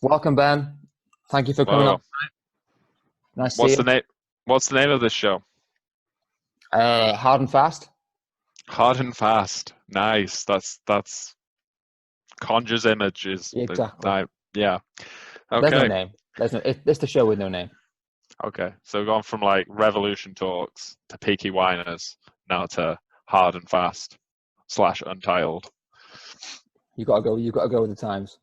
Welcome, Ben. Thank you for coming on. Whoa. Nice to see What's the you. name? What's the name of this show? Hard and fast. Hard and fast. Nice. That's conjures images. Yeah, exactly. Yeah. There's no Okay. name. It's the show with no name. Okay. So we've gone from like Revolution Talks to Peaky Whiners now to Hard and Fast slash Untitled. You gotta go. You gotta go with the times.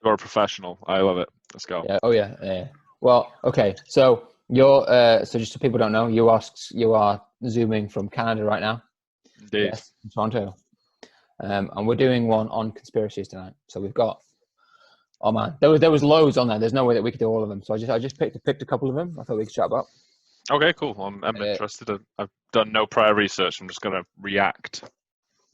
You're a professional. I love it. Let's go. Yeah. Oh yeah. Yeah. Well, okay. So you're. So just so people don't know, you are zooming from Canada right now. Indeed. Yes, from Toronto. And we're doing one on conspiracies tonight. So we've got. Oh man, there was loads on there. There's no way that we could do all of them. So I just picked a couple of them. I thought we could chat about. Okay, cool. I'm Uh, interested. I've done no prior research. I'm just gonna react.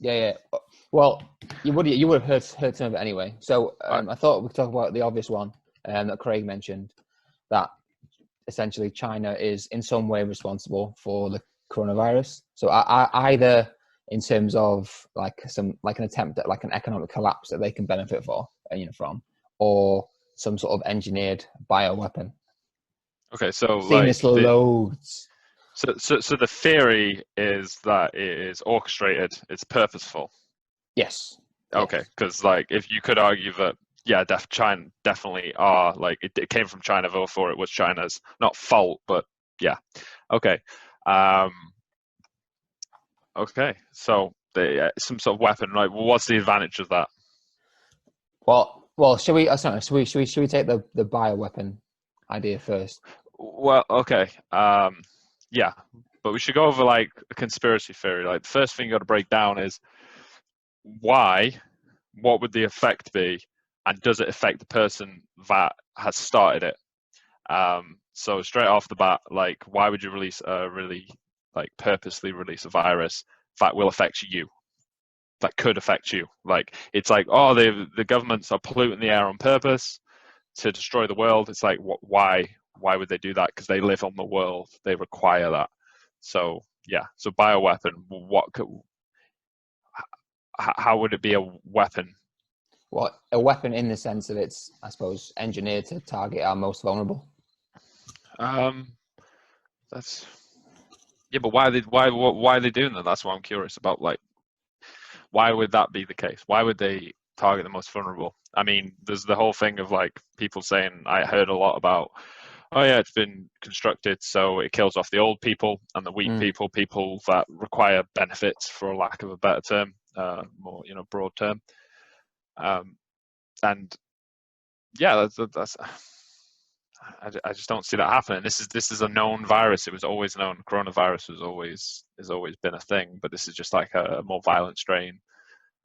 Yeah, yeah. Well, you would have heard some of it anyway. So Right. I thought we could talk about the obvious one that Craig mentioned, that essentially China is in some way responsible for the coronavirus. So either in terms of like an attempt at like an economic collapse that they can benefit from, or some sort of engineered bioweapon. Okay, so Seen this like the loads. so the theory is that it is orchestrated, it's purposeful. Yes, Okay, yes. because like if you could argue that yeah, China definitely are like it came from China, therefore it was China's not fault, but yeah. Okay, um, okay. So some sort of weapon, right? Well, what's the advantage of that? Well, shall we? Sorry, should we take the bioweapon idea first? Well, okay, yeah, but we should go over like a conspiracy theory. Like the first thing you got to break down is why, what would the effect be, and does it affect the person that has started it? So straight off the bat, like, why would you release a really like purposely release a virus that will affect you? That could affect you. Like, it's like, oh, the governments are polluting the air on purpose to destroy the world. It's like, what? Why? Why would they do that? Because they live on the world. They require that. So yeah. So bioweapon. How would it be a weapon? Well, a weapon in the sense that it's, I suppose, engineered to target our most vulnerable. Um, that's yeah, but why are they doing that? That's what I'm curious about. Like, why would that be the case? Why would they target the most vulnerable? I mean, there's the whole thing of like people saying, I heard a lot about, oh yeah, it's been constructed so it kills off the old people and the weak Mm. people, people that require benefits, for lack of a better term, more broad term. Um, and yeah, that's I just don't see that happening. This is a known virus. It was always known. Coronavirus was always has always been a thing, but this is just like a more violent strain,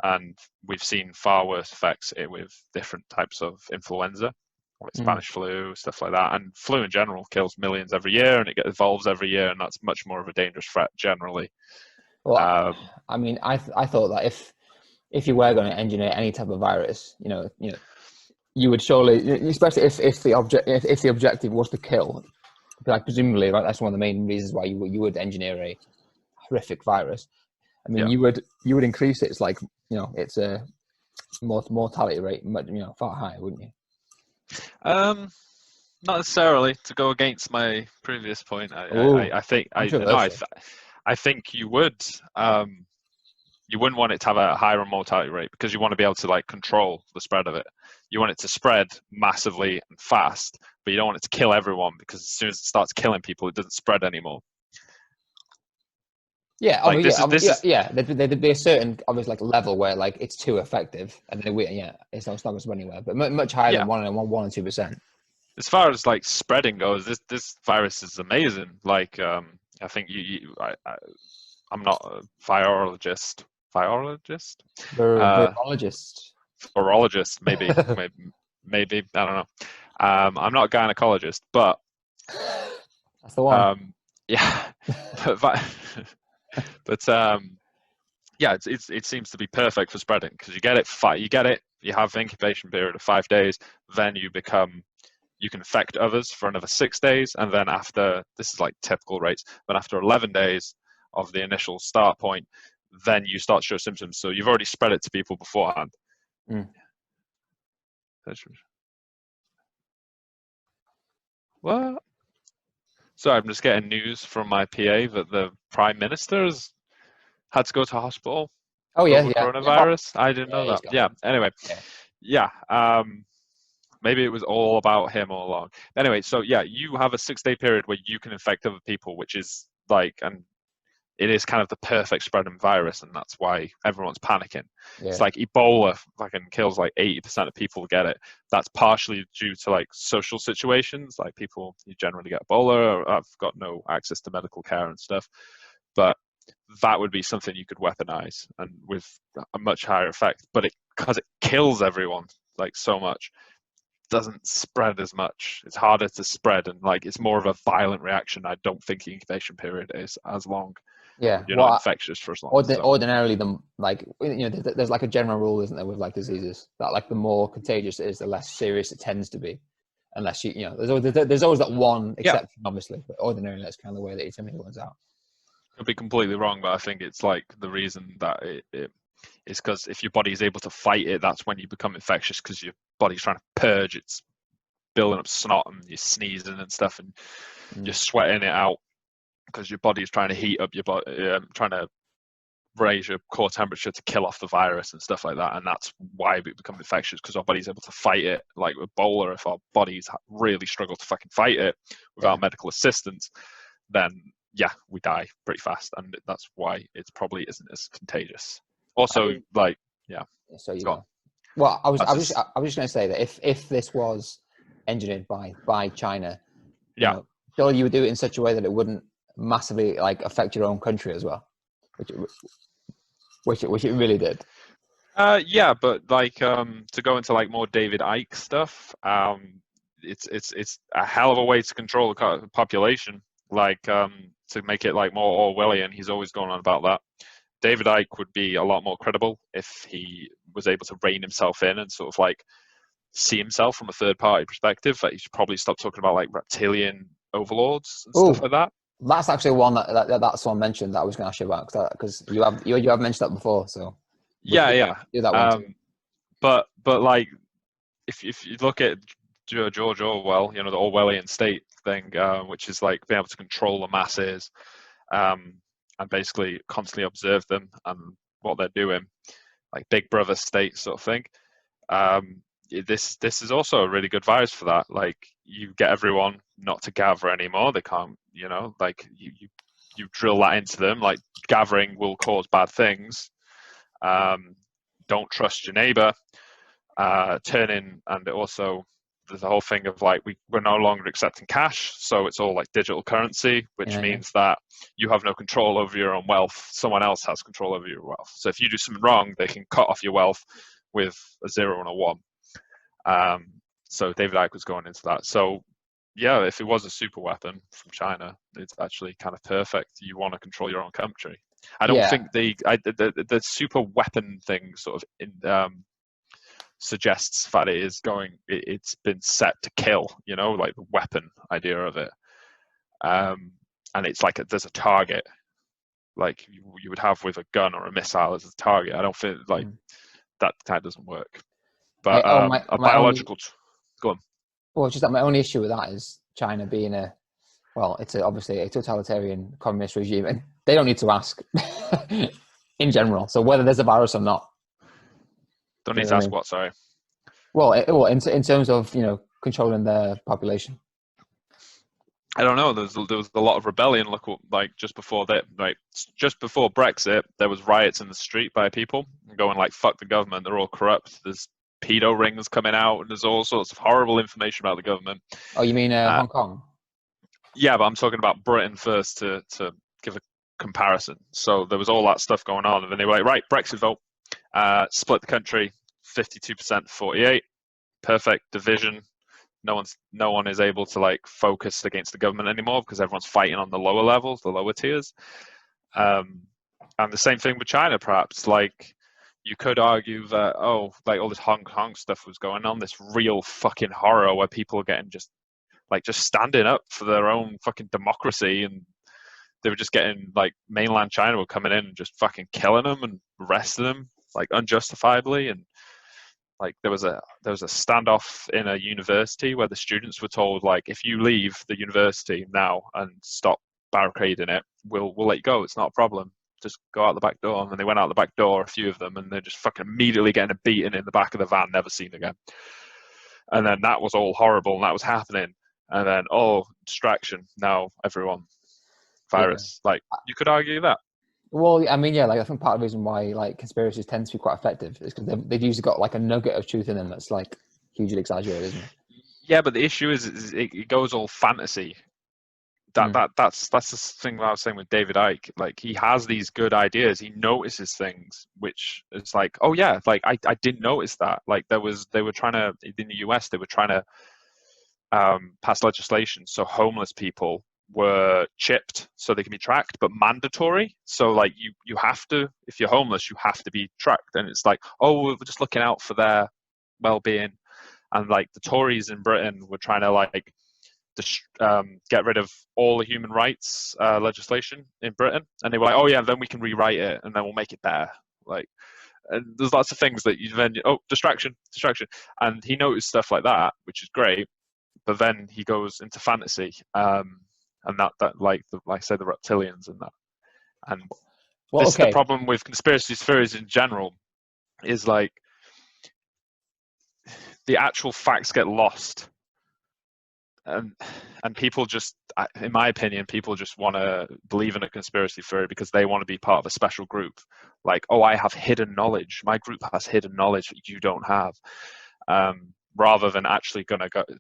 and we've seen far worse effects with different types of influenza, like Mm. Spanish flu, stuff like that. And flu in general kills millions every year, and it evolves every year, and that's much more of a dangerous threat generally. Well, Um, I mean, I thought that if you were going to engineer any type of virus, you would surely, especially if the objective was to kill, like presumably, right, that's one of the main reasons why you would engineer a horrific virus. I mean, yeah, you would increase its like its mortality rate much far higher, wouldn't you? um, not necessarily to go against my previous point. Oh, I think I no, controversial. I think you would. Um, you wouldn't want it to have a higher mortality rate because you want to be able to like control the spread of it. You want it to spread massively and fast, but you don't want it to kill everyone because as soon as it starts killing people, it doesn't spread anymore. Yeah, Like yeah, this yeah, is yeah. There'd be a certain obvious like level where like it's too effective, and then yeah, it's not going to go anywhere, but much higher than yeah. 1 and 2%. As far as like spreading goes, this virus is amazing. Like I think I'm not a virologist. Virologist? Uh, Virologist. virologist, maybe I don't know. I'm not a gynecologist, but That's the one. um, yeah, but, but yeah, it seems to be perfect for spreading because you get it, you have incubation period of 5 days, then you can infect others for another 6 days, and then after this is like typical rates, but after 11 days of the initial start point, then you start to show symptoms. So you've already spread it to people beforehand. Mm. What? So I'm just getting news from my PA that the Prime Minister has had to go to hospital Oh yeah, over yeah. coronavirus. I didn't Yeah, know he's that. got Yeah. it. Anyway, Yeah, yeah. Maybe it was all about him all along. Anyway, so yeah, you have a 6-day period where you can infect other people, which is like, and it is kind of the perfect spreading virus, and that's why everyone's panicking. It's yeah, like Ebola fucking kills like 80% of people who get it. That's partially due to like social situations, like people who generally get Ebola or have got no access to medical care and stuff. But that would be something you could weaponize and with a much higher effect. But it because it kills everyone like so much, doesn't spread as much. It's harder to spread and like it's more of a violent reaction. I don't think the incubation period is as long. yeah. You're not Well, infectious for as long. So ordinarily, the like there's like a general rule, isn't there, with like diseases that like the more contagious it is, the less serious it tends to be. Unless there's always that one yeah, exception, obviously, but ordinarily that's kind of the way that you typically ones out. could be completely wrong, but I think it's like the reason that it is because if your body is able to fight it, that's when you become infectious because your body's trying to purge. It's building up snot and you're sneezing and stuff, and you're sweating it out because your body's trying to heat up your body, trying to raise your core temperature to kill off the virus and stuff like that. And that's why we become infectious because our body's able to fight it. Like with Ebola, if our bodies really struggle to fucking fight it Yeah. without medical assistance, then yeah, we die pretty fast. And that's why it probably isn't as contagious. Also, like, yeah. So you Go on. go. Well, I was Just, just going to say that if this was engineered by China, yeah. surely you would do it in such a way that it wouldn't massively like affect your own country as well, which it really did. Yeah, but like to go into like more David Icke stuff, it's a hell of a way to control the population, like to make it like more Orwellian. He's always going on about that. David Icke would be a lot more credible if he was able to rein himself in and sort of like see himself from a third party perspective. Like he should probably stop talking about like reptilian overlords and stuff like that. That's actually one that's one mentioned that I was going to ask you about because you have mentioned that before. So we Yeah, should yeah. do that one too. But like if you look at George Orwell, the Orwellian state thing, which is like being able to control the masses, and basically constantly observe them and what they're doing, like Big Brother state sort of thing. This is also a really good virus for that. Like you get everyone not to gather anymore. They can't, like you drill that into them. Like gathering will cause bad things. Don't trust your neighbor. Turning, and also there's a whole thing of like we're no longer accepting cash, so it's all like digital currency, which means that you have no control over your own wealth. Someone else has control over your wealth. So if you do something wrong, they can cut off your wealth with a 0 and a 1. So David Icke was going into that. So yeah, if it was a super weapon from China, it's actually kind of perfect. You want to control your own country. I don't think the super weapon thing sort of suggests that it's been set to kill, like the weapon idea of it. And it's like there's a target, like you would have with a gun or a missile as a target. I don't feel like that kind of doesn't work. But a biological. Go on. Well, it's just that my only issue with that is China being it's obviously a totalitarian communist regime, and they don't need to ask in general. So whether there's a virus or not, don't need to ask what. Sorry. Well, in terms of controlling their population. I don't know. There was a lot of rebellion. Look, like just before Brexit, there was riots in the street by people going like, "Fuck the government! They're all corrupt." There's pedo rings coming out, and there's all sorts of horrible information about the government. Oh, you mean Hong Kong? Yeah, but I'm talking about Britain first to give a comparison. So there was all that stuff going on, and then they were like, "Right, Brexit vote, split the country, 52%, 48, perfect division." No one is able to like focus against the government anymore because everyone's fighting on the lower levels, the lower tiers. And the same thing with China, perhaps. Like you could argue that like all this Hong Kong stuff was going on, this real fucking horror where people are getting just standing up for their own fucking democracy, and they were just getting like mainland China were coming in and just fucking killing them and arresting them like unjustifiably, and like there was a standoff in a university where the students were told, like, if you leave the university now and stop barricading it, we'll let you go. It's not a problem. Just go out the back door. And then they went out the back door, a few of them, and they're just fucking immediately getting a beating in the back of the van, never seen again. And then that was all horrible, and that was happening. And then, distraction. Now everyone, virus. Yeah. Like, you could argue that. Well, I mean, yeah, like I think part of the reason why like conspiracies tend to be quite effective is because they've usually got like a nugget of truth in them that's like hugely exaggerated, isn't it? Yeah, but the issue is it goes all fantasy. That's the thing I was saying with David Icke. Like, he has these good ideas. He notices things, which is like, oh yeah, like I didn't notice that. Like they were trying to, in the US, they were trying to pass legislation so homeless people were chipped so they can be tracked, but mandatory. So like you have to, if you're homeless, you have to be tracked. And it's like, oh, we're just looking out for their well-being. And like the Tories in Britain were trying to like get rid of all the human rights legislation in Britain, and they were like, oh yeah, then we can rewrite it and then we'll make it better. Like, and there's lots of things that you then, distraction, and he noticed stuff like that, which is great. But then he goes into fantasy, and that like I said, the reptilians and that. And this is the problem with conspiracy theories in general, is like the actual facts get lost. And people just, in my opinion, people just want to believe in a conspiracy theory because they want to be part of a special group. Like, oh, I have hidden knowledge. My group has hidden knowledge that you don't have. Rather than actually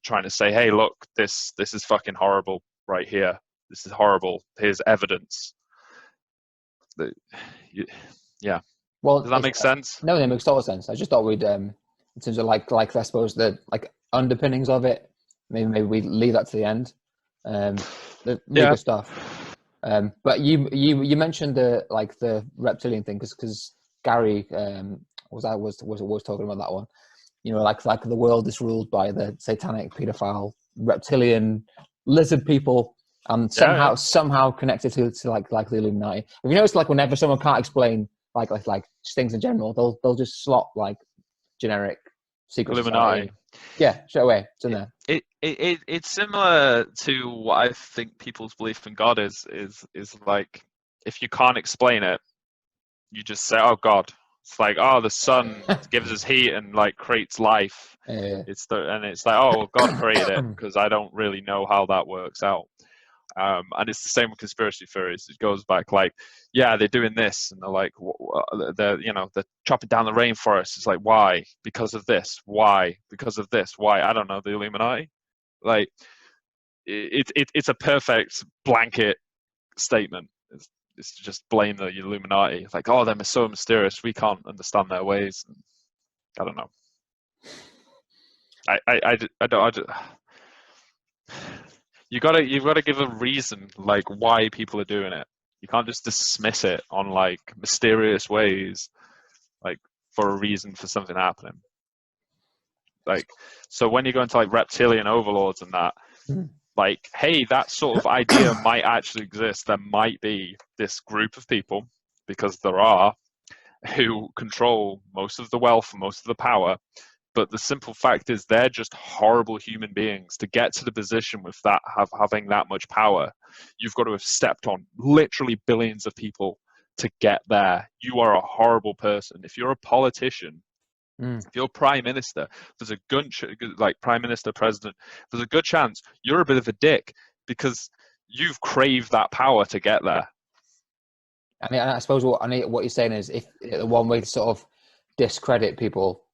trying to say, hey, look, this is fucking horrible right here. This is horrible. Here's evidence. Yeah. Well, does that make sense? No, it makes total sense. I just thought we'd, in terms of like I suppose the like underpinnings of it, maybe we leave that to the end. The legal stuff. But you mentioned the reptilian thing because Gary was always talking about that one. You know, like the world is ruled by the satanic, pedophile, reptilian, lizard people, and somehow connected to like the Illuminati. Have you noticed, like, whenever someone can't explain like just things in general, they'll just slot like generic secret Illuminati. Society. Yeah, straight away. It's in there. It's similar to what I think people's belief in God is like, if you can't explain it, you just say, oh, God. It's like, oh, the sun gives us heat and like creates life. Yeah. And it's like, oh, well, God created it, because I don't really know how that works out. And it's the same with conspiracy theories. It goes back like, yeah, they're doing this, and they're like, they're chopping down the rainforest. It's like, why? Because of this. Why? Because of this. Why? I don't know. The Illuminati. Like, it's a perfect blanket statement. It's to just blame the Illuminati. It's like, oh, they're so mysterious. We can't understand their ways. I don't know. I don't. You've got to give a reason, like, why people are doing it. You can't just dismiss it on like mysterious ways, like for a reason for something happening. Like, so when you go into like reptilian overlords and that, like, hey, that sort of idea might actually exist. There might be this group of people, because there are, who control most of the wealth and most of the power. But the simple fact is, they're just horrible human beings. To get to the position with that, having that much power, you've got to have stepped on literally billions of people to get there. You are a horrible person. If you're a politician, if you're prime minister, there's a good, like prime minister, president, there's a good chance you're a bit of a dick, because you've craved that power to get there. I mean, I suppose what you're saying is, if one way to sort of discredit people,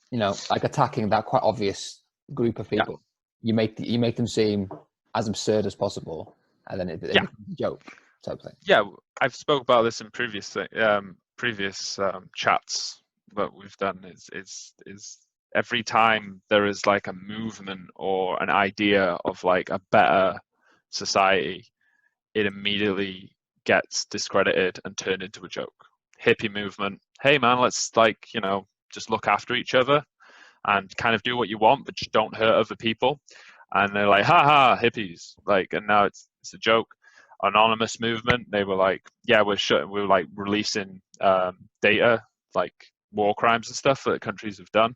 you know, like attacking that quite obvious group of people, you make them seem as absurd as possible, and then it becomes a joke type thing. Yeah, I've spoke about this in previous chats that we've done. Is every time there is like a movement or an idea of like a better society, it immediately gets discredited and turned into a joke. Hippie movement. Hey man, let's just look after each other and kind of do what you want, but just don't hurt other people. And they're like, haha, hippies. Like, and now it's a joke. Anonymous movement, they were like, yeah, we're like releasing data, like war crimes and stuff that countries have done.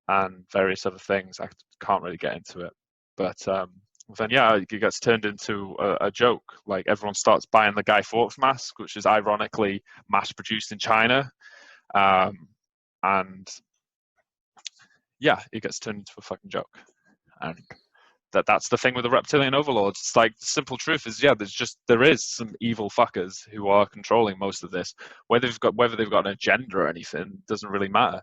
and various other things. I can't really get into it, but then yeah, it gets turned into a joke. Like everyone starts buying the Guy Fawkes mask, which is ironically mass produced in China, and yeah, it gets turned into a fucking joke. And that's the thing with the reptilian overlords. It's like the simple truth is, yeah, there is some evil fuckers who are controlling most of this. Whether they've got an agenda or anything doesn't really matter.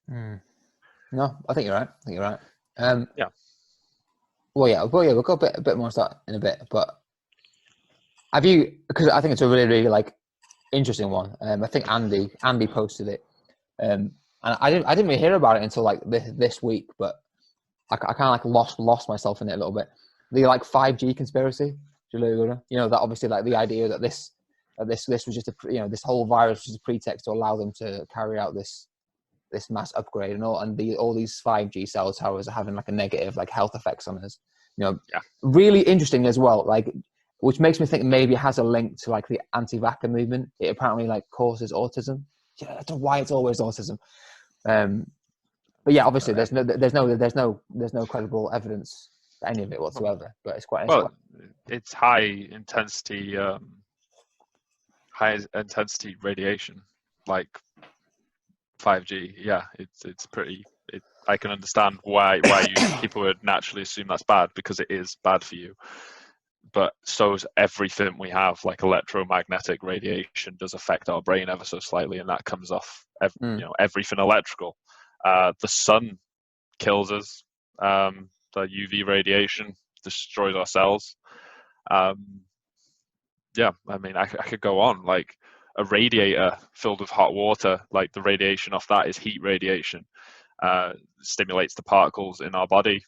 No, I think you're right. Yeah. Well, yeah, we'll go a bit more on that in a bit. But have you? Because I think it's a really, really like interesting one. I think Andy posted it, and I didn't really hear about it until like this week. But I kind of like lost myself in it a little bit. The like 5G conspiracy, you know, that obviously like the idea that this was just this whole virus was a pretext to allow them to carry out this mass upgrade and all these 5G cell towers are having like a negative like health effects on us. You know, Yeah. Really interesting as well. Like, which makes me think maybe it has a link to like the anti-vaxxer movement. It apparently like causes autism. Yeah, I don't know why it's always autism. But yeah, obviously there's no credible evidence for any of it whatsoever. But it's high intensity radiation, like 5G. Yeah, it's pretty. I can understand why people would naturally assume that's bad, because it is bad for you. But so is everything we have, like electromagnetic radiation does affect our brain ever so slightly, and that comes off everything electrical. The sun kills us. The UV radiation destroys our cells. Yeah, I mean, I could go on. Like a radiator filled with hot water, like the radiation off that is heat radiation. Stimulates the particles in our body,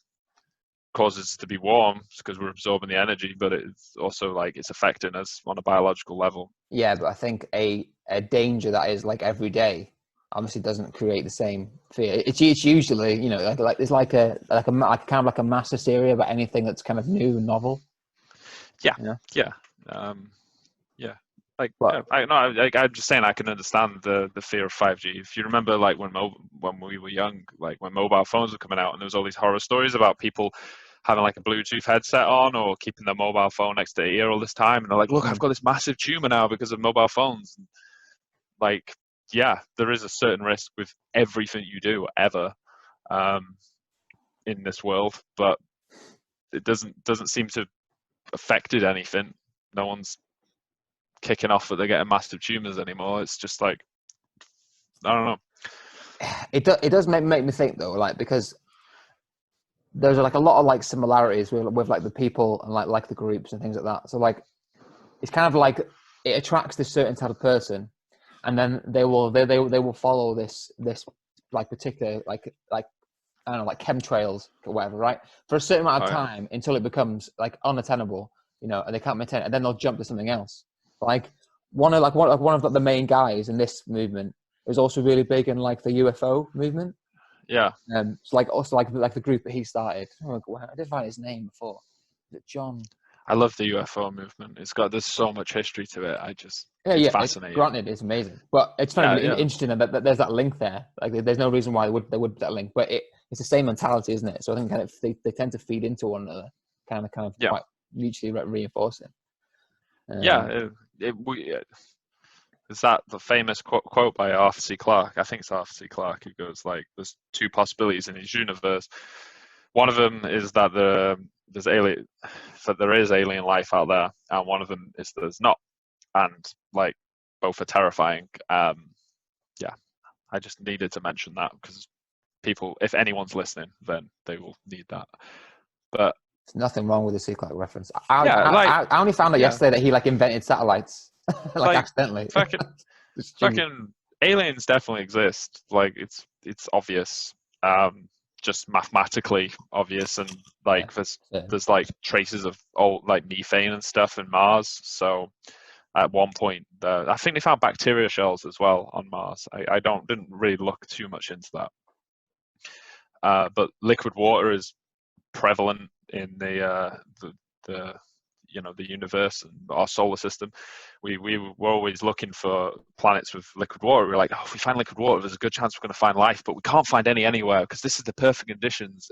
causes us to be warm because we're absorbing the energy, but it's also like it's affecting us on a biological level. Yeah, but I think a danger that is like every day obviously doesn't create the same fear. It's usually, you know, like there's like a kind of like a mass hysteria about anything that's kind of new and novel. Yeah, You know? yeah, yeah. Like, But I'm just saying I can understand the fear of 5G. If you remember, like when we were young, like when mobile phones were coming out, and there was all these horror stories about people having like a Bluetooth headset on or keeping their mobile phone next to their ear all this time, and they're like, "Look, I've got this massive tumor now because of mobile phones." Like, yeah, there is a certain risk with everything you do ever in this world, but it doesn't seem to have affected anything. No one's kicking off that they're getting massive tumors anymore. It's just like, I don't know. it does make me think though, like, because there's like a lot of like similarities with like the people and like the groups and things like that. So like it's kind of like it attracts this certain type of person, and then they will follow this like particular like I don't know, like chemtrails or whatever, right? For a certain amount of time until it becomes like unattainable, you know, and they can't maintain it, and then they'll jump to something else. Like one of the main guys in this movement was also really big in like the UFO movement. Yeah. It's like also like the group that he started. Oh, I didn't find his name before. Is it John? I love the UFO movement. There's so much history to it. Yeah. Fascinating. Granted, it's amazing, but it's not even interesting that there's that link there. Like, there's no reason why they would put that link, but it's the same mentality, isn't it? So I think kind of they tend to feed into one another, kind of quite mutually reinforcing. Is that the famous quote by Arthur C. Clarke? I think it's Arthur C. Clarke who goes like, "There's two possibilities in his universe. One of them is that there is alien life out there, and one of them is there's not." And like, both are terrifying. Yeah, I just needed to mention that because people, if anyone's listening, then they will need that. But there's nothing wrong with the C. Clarke reference. I only found out yesterday that he like invented satellites, like accidentally. Fucking aliens definitely exist. Like it's obvious, just mathematically obvious, and like there's like traces of old like methane and stuff in Mars. So at one point, I think they found bacteria shells as well on Mars. I didn't really look too much into that. But liquid water is prevalent in the the universe and our solar system, we were always looking for planets with liquid water. We were like, oh, if we find liquid water, there's a good chance we're going to find life, but we can't find any anywhere because this is the perfect conditions.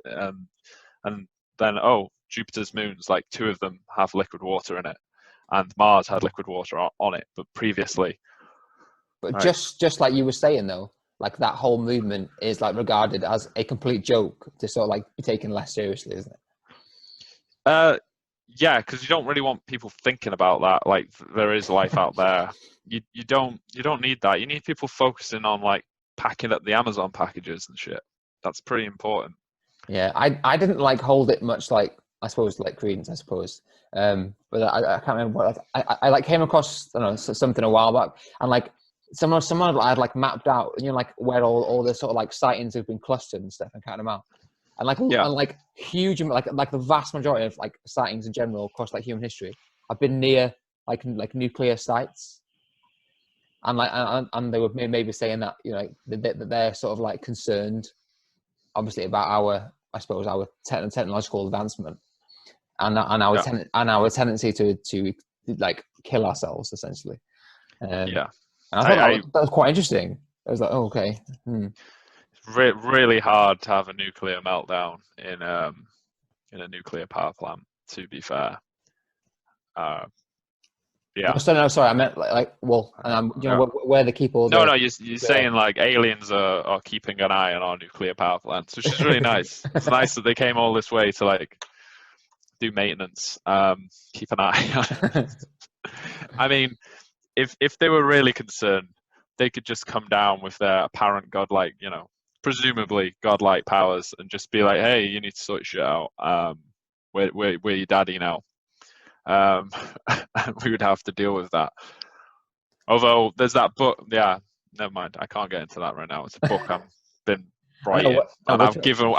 And then, oh, Jupiter's moons, like 2 of them have liquid water in it, and Mars had liquid water on it, but previously. But right. just like you were saying though, like that whole movement is like regarded as a complete joke to sort of like be taken less seriously, isn't it? Yeah, because you don't really want people thinking about that. Like there is life out there. You don't need that. You need people focusing on like packing up the Amazon packages and shit. That's pretty important. Yeah, I didn't like hold it much, like I suppose like credence, I suppose. But I can't remember what I like came across, I don't know, something a while back, and like someone I had like mapped out, like where all the sort of like sightings have been clustered and stuff, and counted them out. And like, and like huge, like the vast majority of like sightings in general across like human history have been near like nuclear sites, and like and they were maybe saying that that they're sort of like concerned, obviously, about our technological advancement and our tendency to like kill ourselves essentially. And I thought that was quite interesting. I was like, oh, okay. Really hard to have a nuclear meltdown in a nuclear power plant, to be fair. No, sorry, I meant where they keep all the... No, you're saying like aliens are keeping an eye on our nuclear power plants, which is really nice. It's nice that they came all this way to like do maintenance, keep an eye on it. I mean, if they were really concerned, they could just come down with their apparent godlike, presumably godlike powers and just be like, hey, you need to sort your shit out. We're your daddy now. We would have to deal with that. Although there's that book, never mind. I can't get into that right now. It's a book I've been writing, and I've given away.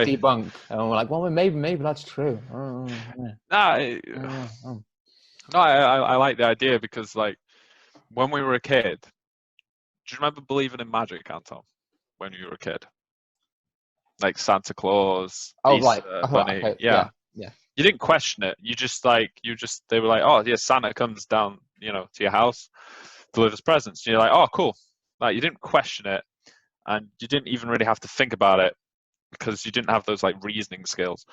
Debunk, and we're like, well, maybe that's true. No, I like the idea because, like, when we were a kid, do you remember believing in magic, Anton? When you were a kid, like Santa Claus, Easter Bunny, okay. Yeah. You didn't question it. They were like, oh yeah, Santa comes down, to your house, delivers presents. And you're like, oh cool. Like you didn't question it, and you didn't even really have to think about it because you didn't have those like reasoning skills.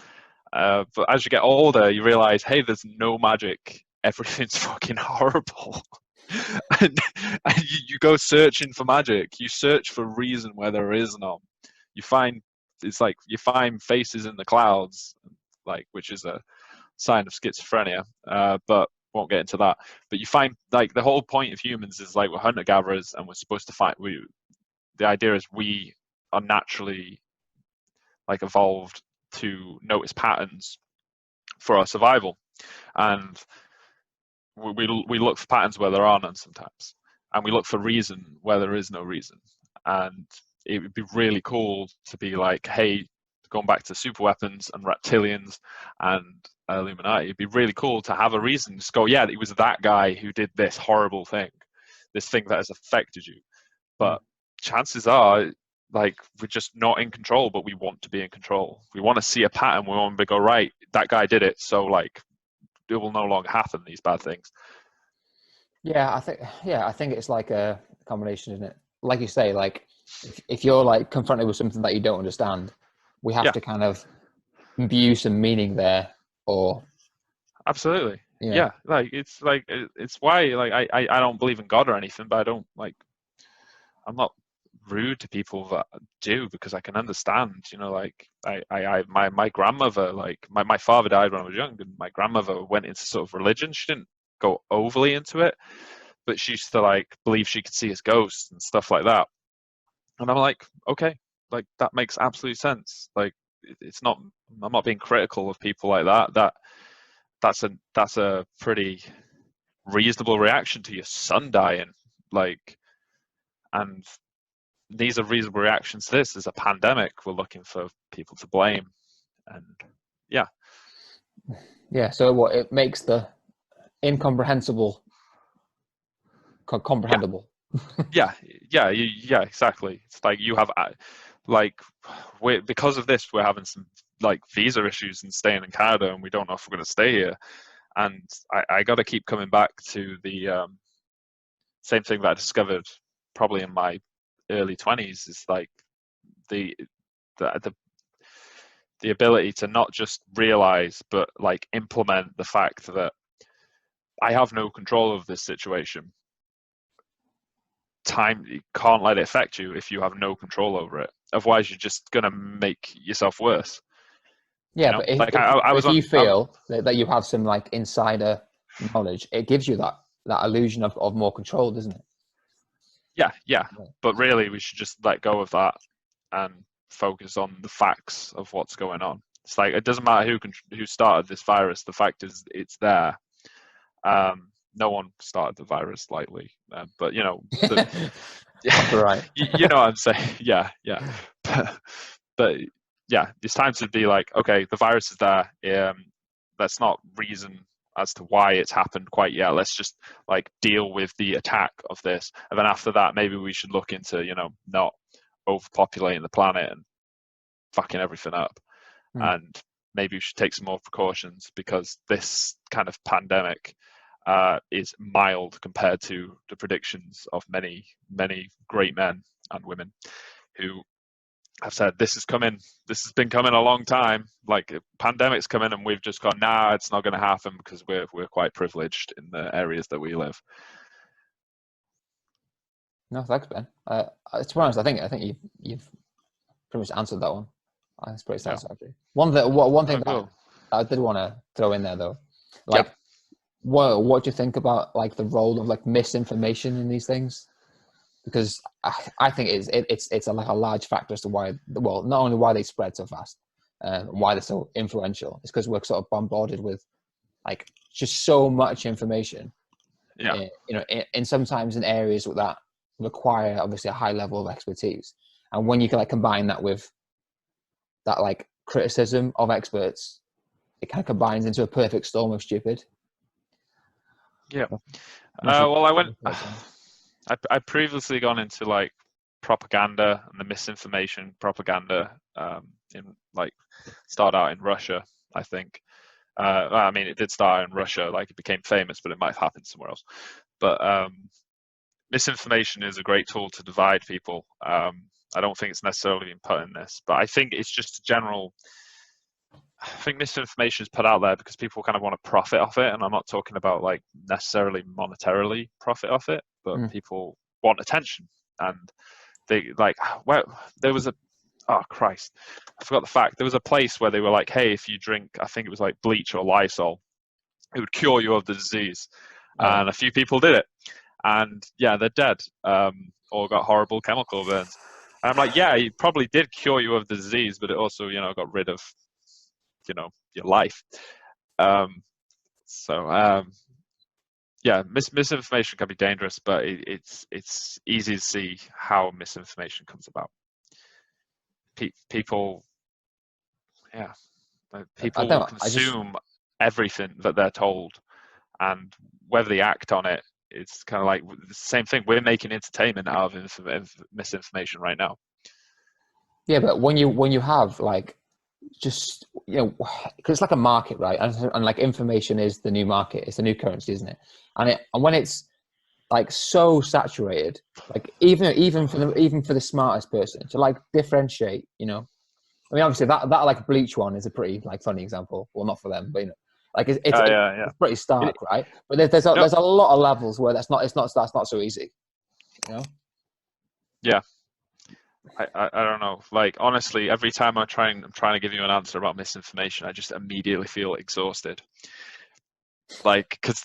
But as you get older, you realize, hey, there's no magic. Everything's fucking horrible. and you go searching for magic. You search for reason where there is none. You find faces in the clouds, like, which is a sign of schizophrenia, but won't get into that. But you find, like, the whole point of humans is like we're hunter gatherers, and we're supposed to find. The idea is we are naturally like evolved to notice patterns for our survival, and we look for patterns where there are none sometimes, and we look for reason where there is no reason. And it would be really cool to be like, hey, going back to super weapons and reptilians and Illuminati, it'd be really cool to have a reason. Just go, yeah, it was that guy who did this horrible thing, this thing that has affected you. But chances are, like, we're just not in control, but we want to be in control. We want to see a pattern. We want to go, right, that guy did it, so like it will no longer happen, these bad things. I think it's like a combination, isn't it? Like you say, like if you're like confronted with something that you don't understand, we have to kind of imbue some meaning there, or absolutely, like it's why, like, I don't believe in God or anything, but I'm not rude to people that do, because I can understand, like my grandmother, like my father died when I was young, and my grandmother went into sort of religion. She didn't go overly into it, but she used to like believe she could see his ghosts and stuff like that. And I'm like, okay, like that makes absolute sense. Like I'm not being critical of people like that. That's a pretty reasonable reaction to your son dying. Like, and these are reasonable reactions to this. There's a pandemic. We're looking for people to blame. And so what it makes the incomprehensible comprehensible. Yeah, exactly. It's like you have, like, because of this, we're having some like visa issues and staying in Canada, and we don't know if we're going to stay here. And I got to keep coming back to the same thing that I discovered probably in my early 20s is like the the the ability to not just realize but like implement the fact that I have no control of this situation. Time, you can't let it affect you if you have no control over it. Otherwise, you're just gonna make yourself worse. Yeah, You know, but if like if, I but was if you on. feel that you have some like insider knowledge, it gives you that illusion of more control, doesn't it? Yeah, yeah. But really, we should just let go of that and focus on the facts of what's going on. It's like it doesn't matter who started this virus. The fact is, it's there. No one started the virus lightly, but you know, Right. you know what I'm saying. Yeah, yeah. But yeah, it's time to be like, okay, the virus is there. Let's not reason as to why it's happened quite yet. Let's just like deal with the attack of this, and then after that, maybe we should look into, you know, not overpopulating the planet and fucking everything up, and maybe we should take some more precautions because this kind of pandemic is mild compared to the predictions of many, many great men and women who have said this is coming. This has been coming a long time. Like pandemics coming, and we've just gone, nah, it's not going to happen because we're quite privileged in the areas that we live. No, thanks, Ben. To be honest, I think you've pretty much answered that one. That's pretty satisfactory. One thing that I did want to throw in there though, like, what do you think about like the role of like misinformation in these things? Because I think it's like a large factor as to why, well, not only why they spread so fast, why they're so influential. It's because we're sort of bombarded with like just so much information. Yeah. You know, and sometimes in areas that require obviously a high level of expertise, and when you can like combine that with that like criticism of experts, it kind of combines into a perfect storm of stupid. Yeah. Well, I previously gone into like propaganda and the misinformation propaganda in like started out in Russia, I think. I mean, it did start in Russia, like it became famous, but it might have happened somewhere else. But misinformation is a great tool to divide people. I don't think it's necessarily been put in this, but I think it's just a general. I think misinformation is put out there because people kind of want to profit off it, and I'm not talking about like necessarily monetarily profit off it, but people want attention, and they like. Well, there was a. Oh Christ, I forgot the fact. There was a place where they were like, "Hey, if you drink, I think it was like bleach or Lysol, it would cure you of the disease," and a few people did it, and yeah, they're dead, or got horrible chemical burns. And I'm like, yeah, it probably did cure you of the disease, but it also, you know, got rid of, you know, your life. Yeah, misinformation can be dangerous, but it's easy to see how misinformation comes about. People, yeah, people will consume everything that they're told, and whether they act on it, it's kind of like the same thing. We're making entertainment out of misinformation right now. Yeah, but when you have like just, you know, because it's like a market, right? And like information is the new market. It's the new currency, isn't it? And when it's like so saturated, like even for the smartest person to like differentiate, you know, I mean, obviously that like bleach one is a pretty like funny example. Well, not for them, but you know, like it's pretty stark, right? But there's a lot of levels where that's not so easy, you know? Yeah. I don't know. Like honestly, every time I'm trying to give you an answer about misinformation, I just immediately feel exhausted. Like because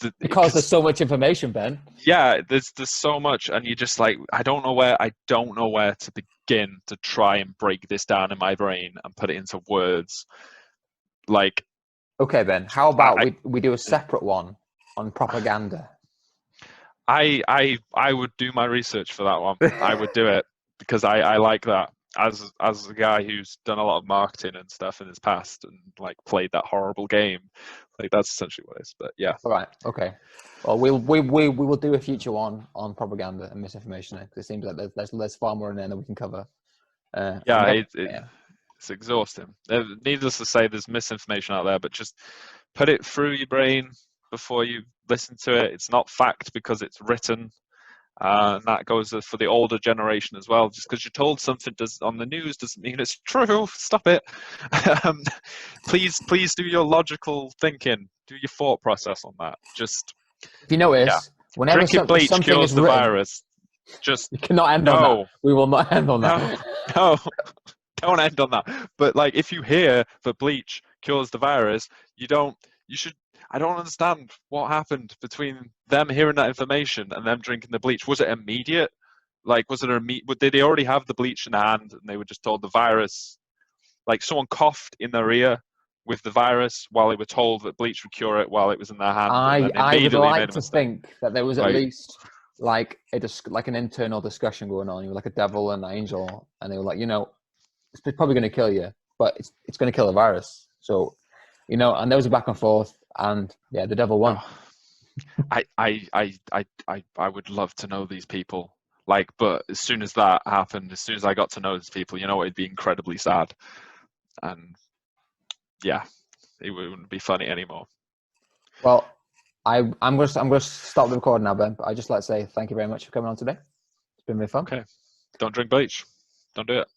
there's so much information, Ben. Yeah, there's so much, and you just like I don't know where to begin to try and break this down in my brain and put it into words. Like, okay, Ben, how about we do a separate one on propaganda? I would do my research for that one. I would do it because I like that. As a guy who's done a lot of marketing and stuff in his past and like played that horrible game, like that's essentially what it is. But yeah. All right. Okay. Well, we will do a future one on propaganda and misinformation because it seems like there's far more in there than we can cover. It's exhausting. Needless to say, there's misinformation out there, but just put it through your brain, before you listen to it. It's not fact because it's written. And that goes for the older generation as well. Just because you're told something on the news doesn't mean it's true. Stop it. um, please do your logical thinking. Do your thought process on that. Just, If you yeah. notice, whenever Drinking bleach something cures is the written, virus. Just you cannot end on that. no, We will not end on no, that. no. Don't end on that. But like, if you hear that bleach cures the virus, you should. I don't understand what happened between them hearing that information and them drinking the bleach. Was it immediate? Like, was it immediate? Did they already have the bleach in hand and they were just told the virus? Like, someone coughed in their ear with the virus while they were told that bleach would cure it while it was in their hand, and then I would immediately made like a to mistake. think that there was at Like, least like like an internal discussion going on. You were like a devil and an angel, and they were like, it's probably going to kill you, but it's going to kill the virus. So, and there was a back and forth, and yeah, the devil won. oh, I would love to know these people. Like, but as soon as that happened, as soon as I got to know these people, it'd be incredibly sad. And yeah, it wouldn't be funny anymore. Well, I'm going to stop the recording now, Ben. But I just like to say thank you very much for coming on today. It's been really fun. Okay, don't drink bleach. Don't do it.